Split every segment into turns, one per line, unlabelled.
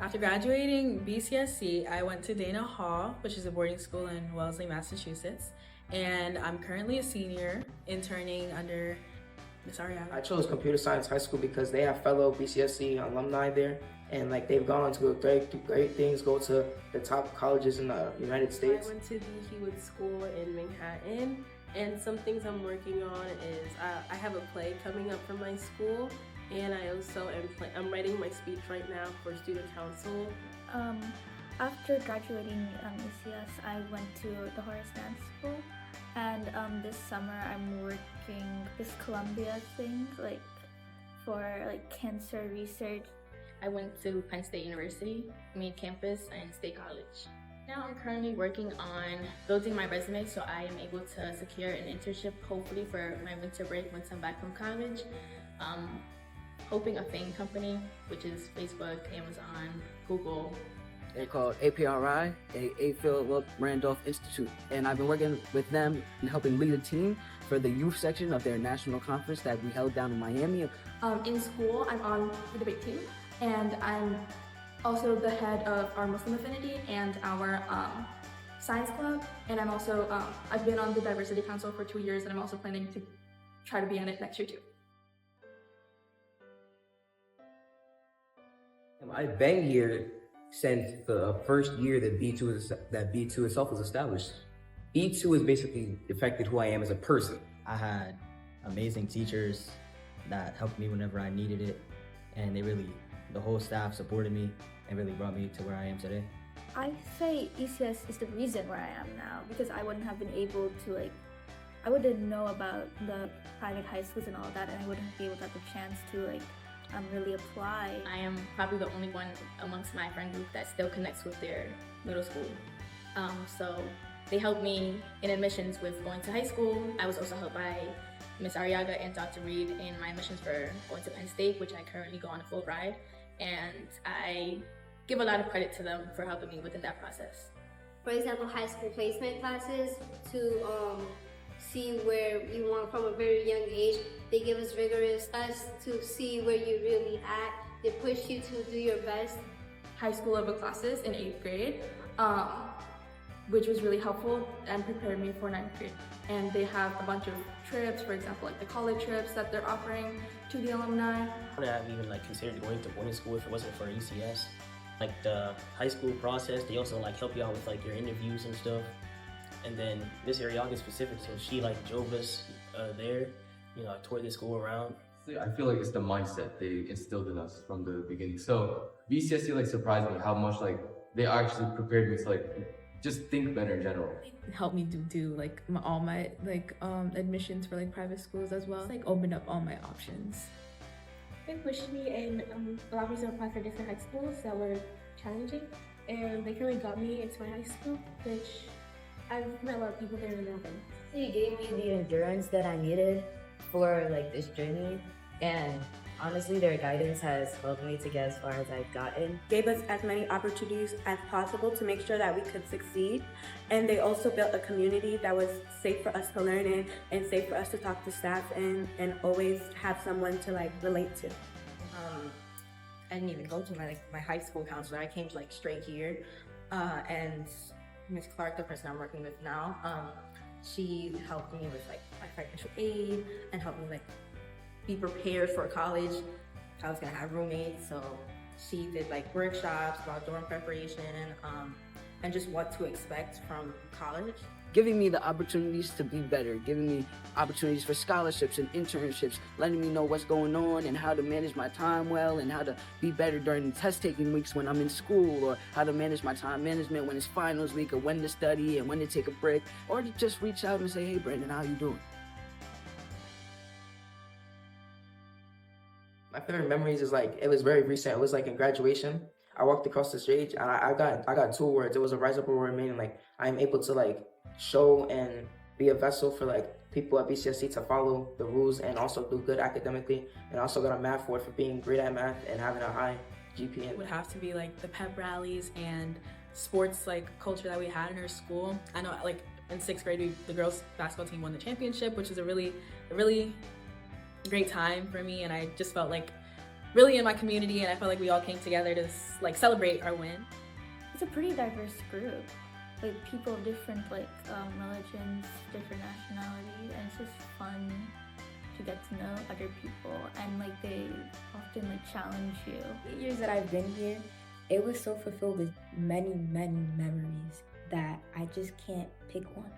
After graduating BCSC, I went to Dana Hall, which is a boarding school in Wellesley, Massachusetts. And I'm currently a senior interning under Miss Ariana.
I chose computer science high school because they have fellow BCSC alumni there, and like they've gone on to great things, go to the top colleges in the United States.
I went to the Hewitt School in Manhattan, and some things I'm working on is I have a play coming up for my school, and I also I'm writing my speech right now for student council.
After graduating ECS, I went to the Horace Dance School, and this summer I'm working this Columbia thing, like for like cancer research.
I went to Penn State University, main campus, and State College. Now I'm currently working on building my resume so I am able to secure an internship, hopefully for my winter break once I'm back from college. Hoping a FANG company, which is Facebook, Amazon, Google.
They're called APRI, A. Philip Randolph Institute, and I've been working with them and helping lead a team for the youth section of their national conference that we held down in Miami.
In school, I'm on the debate team, and I'm also the head of our Muslim affinity and our science club, and I'm also, I've been on the diversity council for 2 years, and I'm also planning to try to be on it next year too.
I've been here since the first year that B2 itself was established. B2 has basically affected who I am as a person.
I had amazing teachers that helped me whenever I needed it, and the whole staff supported me and really brought me to where I am today.
I say ECS is the reason where I am now, because I wouldn't have been able to I wouldn't know about the private high schools and all that, and I wouldn't be able to have the chance to really apply.
I am probably the only one amongst my friend group that still connects with their middle school. So they helped me in admissions with going to high school. I was also helped by Miss Ariaga and Dr. Reed in my admissions for going to Penn State, which I currently go on a full ride. And I give a lot of credit to them for helping me within that process.
For example, high school placement classes to see where you want from a very young age. They give us rigorous tests to see where you're really at. They push you to do your best.
High school level classes in 8th grade, which was really helpful and prepared me for 9th grade. And they have a bunch of trips, for example, like the college trips that they're offering to the alumni.
I would have even considered going to boarding school if it wasn't for ECS. The high school process, they also help you out with your interviews and stuff. And then Miss Ariaga specific, so she drove us there, toured the school around.
I feel like it's the mindset they instilled in us from the beginning. So BCSC surprised me how much they actually prepared me to just think better in general.
It helped me do all my admissions for private schools as well. Opened up all my options.
They pushed me and allowed me to apply for different high schools that were challenging, and they really got me into my high school, which I've met a lot of people there in Melbourne.
He gave me the endurance that I needed for this journey, and honestly their guidance has helped me to get as far as I've gotten.
Gave us as many opportunities as possible to make sure that we could succeed, and they also built a community that was safe for us to learn in and safe for us to talk to staff and always have someone to relate to.
I didn't even go to my high school counselor. I came straight here, and Miss Clark, the person I'm working with now, she helped me with my financial aid and helped me be prepared for college. I was gonna have roommates, so she did workshops about dorm preparation and just what to expect from college.
Giving me the opportunities to be better, giving me opportunities for scholarships and internships, letting me know what's going on and how to manage my time well and how to be better during the test-taking weeks when I'm in school, or how to manage my time management when it's finals week, or when to study and when to take a break, or to just reach out and say, hey Brandon, how you doing?
My favorite memories is it was very recent. It was in graduation. I walked across the stage and I got 2 awards. It was a Rise Up Award, meaning I'm able to show and be a vessel for people at BCSC to follow the rules and also do good academically. And I also got a math award for being great at math and having a high GPA.
It would have to be the pep rallies and sports culture that we had in our school. I know in 6th grade the girls basketball team won the championship, which was a really great time for me, and I just felt really in my community, and I felt like we all came together to like celebrate our win.
It's a pretty diverse group, like people of different religions, different nationalities, and it's just fun to get to know other people, and like they often like challenge you.
8 years that I've been here, it was so fulfilled with many, many memories that I just can't pick one.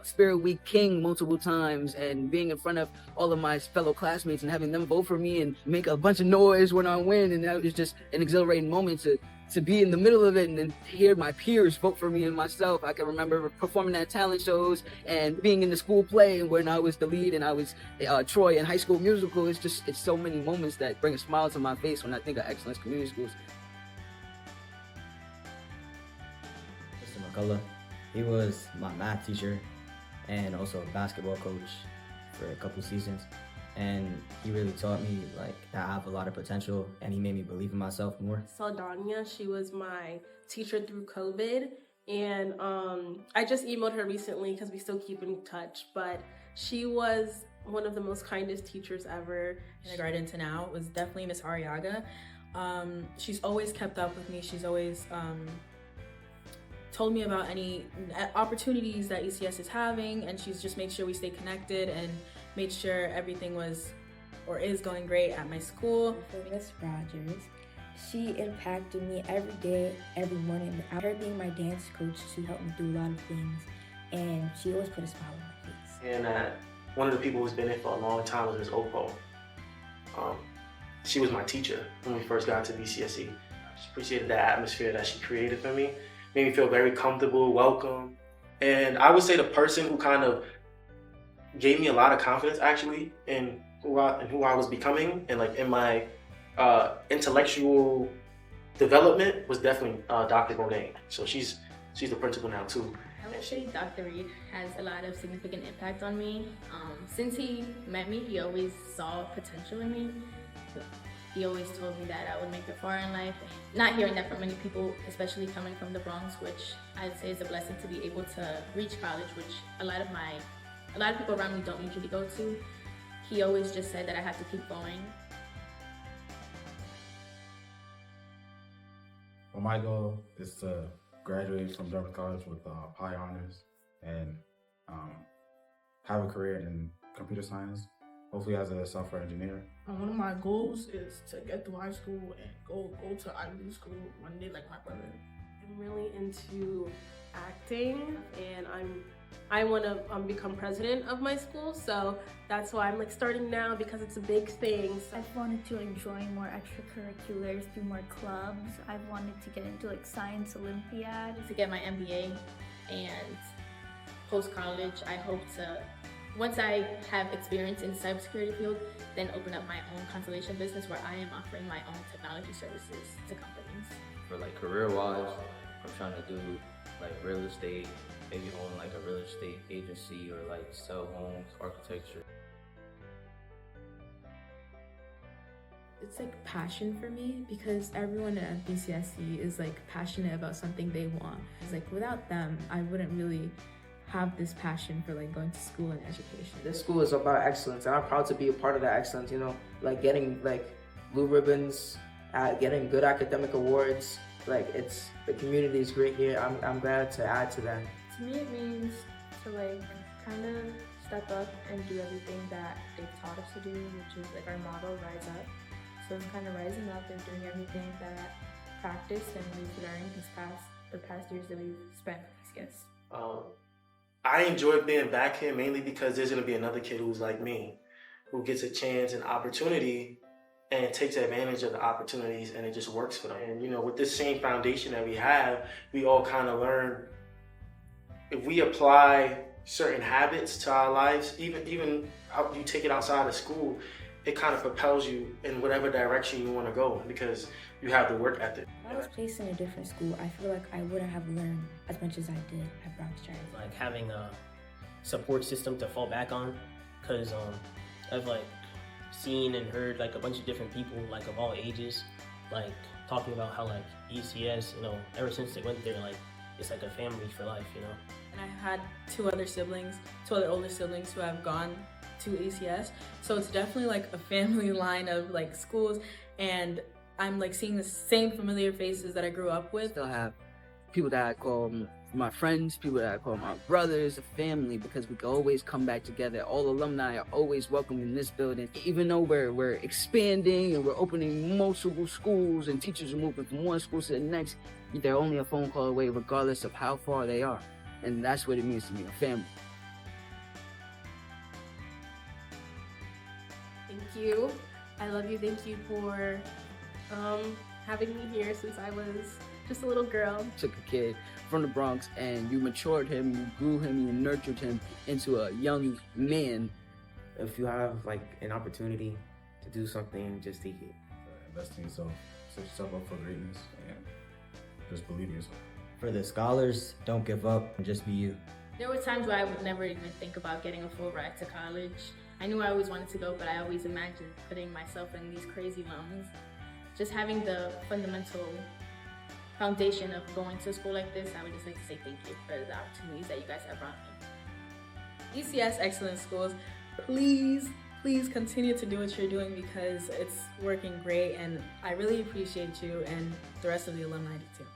Spirit Week King multiple times, and being in front of all of my fellow classmates and having them vote for me and make a bunch of noise when I win, and that was just an exhilarating moment to be in the middle of it and then hear my peers vote for me and myself. I can remember performing at talent shows and being in the school play when I was the lead and I was Troy in High School Musical. It's so many moments that bring a smile to my face when I think of Excellence Community Schools.
Mr. McCullough, he was my math teacher and also a basketball coach for a couple seasons. And he really taught me like that I have a lot of potential, and he made me believe in myself more.
Saldana, she was my teacher through COVID, and I just emailed her recently because we still keep in touch, but she was one of the most kindest teachers ever.
Kindergarten to now was definitely Miss Ariaga. She's always kept up with me. She's always told me about any opportunities that ECS is having, and she's just made sure we stay connected and made sure everything was or is going great at my school.
For Miss Rogers, she impacted me every day, every morning. Her being my dance coach, she helped me do a lot of things, and she always put a smile on my face.
And one of the people who's been in for a long time was Miss Opo. She was my teacher when we first got to BCSE. I just appreciated the atmosphere that she created for me. Made me feel very comfortable, welcome. And I would say the person who kind of gave me a lot of confidence actually in who I was becoming and like in my intellectual development was definitely Dr. Bonet. So she's the principal now too.
I would say Dr. Reed has a lot of significant impact on me. Since he met me, he always saw potential in me. He always told me that I would make it far in life. Not hearing that from many people, especially coming from the Bronx, which I'd say is a blessing to be able to reach college, which a lot of people around me don't usually go to. He always just said that I have to keep going.
Well, my goal is to graduate from Dartmouth College with high honors and have a career in computer science, hopefully as a software engineer.
One of my goals is to get through high school and go to Ivy League school one day like my brother.
I'm really into acting, and I want to become president of my school, so that's why I'm like starting now because it's a big thing. So.
I've wanted to like join more extracurriculars, do more clubs. I've wanted to get into like science Olympiad.
To get my MBA, and post-college, I hope to, once I have experience in the cybersecurity field, then open up my own constellation business where I am offering my own technology services to companies.
For like career-wise, I'm trying to do like real estate, maybe own like a real estate agency or like sell homes, architecture.
It's like passion for me because everyone at BCSE is like passionate about something they want. It's like without them, I wouldn't really have this passion for like going to school and education.
This school is about excellence, and I'm proud to be a part of that excellence. You know, like getting like blue ribbons, getting good academic awards. Like the community is great here. I'm glad to add to that.
To me, it means to like kind of step up and do everything that they've taught us to do, which is like our motto, rise up. So I'm kind of rising up and doing everything that practiced and we've learned the past years that we've spent with ECS.
I enjoy being back here mainly because there's gonna be another kid who's like me, who gets a chance and opportunity and takes advantage of the opportunities, and it just works for them. And you know, with this same foundation that we have, we all kind of learn, if we apply certain habits to our lives, even how you take it outside of school, it kind of propels you in whatever direction you want to go because you have the work ethic.
If I was placed in a different school, I feel like I wouldn't have learned as much as I did at Bronx Charity.
Like having a support system to fall back on, because I've like seen and heard like a bunch of different people like of all ages like talking about how like ECS, you know, ever since they went there, like it's like a family for life, you know.
And I had two other older siblings who have gone to ECS. So it's definitely like a family line of like schools, and I'm like seeing the same familiar faces that I grew up with.
Still have people that I call my friends, people that I call my brothers, family, because we can always come back together. All alumni are always welcome in this building. Even though we're expanding and we're opening multiple schools and teachers are moving from one school to the next, they're only a phone call away regardless of how far they are. And that's what it means to be a family.
Thank you. I love you. Thank you for having me here since I was just a little girl.
Took a kid from the Bronx and you matured him, you grew him, you nurtured him into a young man.
If you have like an opportunity to do something, just take it.
Invest in yourself, set yourself up for greatness, and just believe in yourself.
For the scholars, don't give up and just be you.
There were times where I would never even think about getting a full ride to college. I knew I always wanted to go, but I always imagined putting myself in these crazy loans. Just having the fundamental foundation of going to school like this, I would just like to say thank you for the opportunities that you guys have brought me.
ECS Excellent Schools, please continue to do what you're doing because it's working great, and I really appreciate you, and the rest of the alumni do too.